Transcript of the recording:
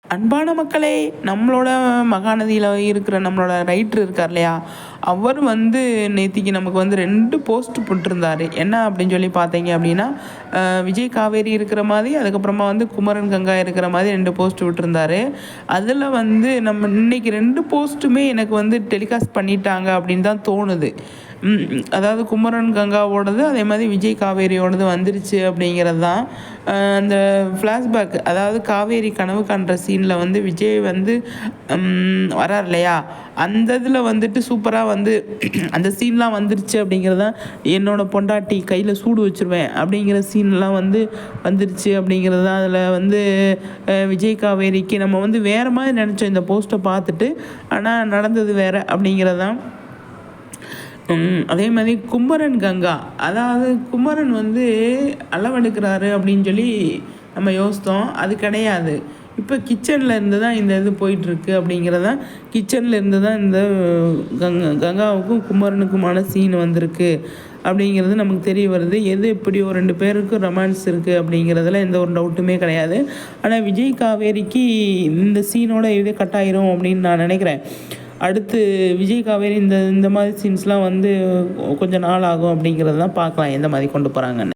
அன்பான மக்களே, நம்மளோட மகாநதியில இருக்கிற நம்மளோட ரைட்டர் இருக்கார் இல்லையா? அவர் வந்து நேத்திக்கு நமக்கு வந்து 2 போஸ்ட் போட்டிருந்தாரு. என்ன அப்படின்னு சொல்லி பார்த்தீங்க அப்படின்னா, விஜய் காவேரி இருக்கிற மாதிரி, அதுக்கப்புறமா வந்து குமரன் கங்கா இருக்கிற மாதிரி 2 போஸ்ட் விட்டிருந்தாரு. அதில வந்து நம்ம இன்னைக்கு 2 போஸ்ட்டுமே எனக்கு வந்து டெலிகாஸ்ட் பண்ணிட்டாங்க அப்படின்னு தான் தோணுது. அதாவது குமரன் கங்காவோடது, அதே மாதிரி விஜய் காவேரியோடது வந்துருச்சு அப்படிங்கிறது தான். அந்த ஃப்ளாஷ்பேக், அதாவது காவேரி கனவு காண்ற சீனில் வந்து விஜய் வந்து வரார் இல்லையா? அந்த இதில் வந்துட்டு சூப்பராக வந்து அந்த சீன்லாம் வந்துருச்சு அப்படிங்கிறது தான். என்னோட பொண்டாட்டி கையில் சூடு வச்சுருவேன் அப்படிங்கிற சீன்லாம் வந்து வந்துருச்சு அப்படிங்கிறது தான். அதில் வந்து விஜய் காவேரிக்கு நம்ம வந்து வேறு மாதிரி நினச்சோம் இந்த போஸ்ட்டை பார்த்துட்டு. ஆனால் நடந்தது வேறு அப்படிங்கிறது தான். அதே மாதிரி குமரன் கங்கா, அதாவது குமரன் வந்து அளவெடுக்கிறாரு அப்படின்னு சொல்லி நம்ம யோசித்தோம். அது கிடையாது. இப்போ கிச்சனில் இருந்து தான் இந்த இது போயிட்டுருக்கு அப்படிங்கிறது தான். கிச்சனில் இருந்து தான் இந்த கங்காவுக்கும் குமரனுக்குமான சீன் வந்திருக்கு அப்படிங்கிறது நமக்கு தெரிய வருது. எது எப்படியோ 2 பேருக்கும் ரொமான்ஸ் இருக்குது அப்படிங்கிறதுல எந்த ஒரு டவுட்டுமே கிடையாது. ஆனால் விஜய் காவேரிக்கு இந்த சீனோட இதே கட் ஆயிரும் அப்படின்னு நான் நினைக்கிறேன். அடுத்து விஜய் காவேரி இந்த மாதிரி சீன்ஸ்லாம் வந்து கொஞ்சம் நாள் ஆகும் அப்படிங்கிறது தான். பார்க்கலாம் எந்த மாதிரி கொண்டு போகிறாங்கன்னு.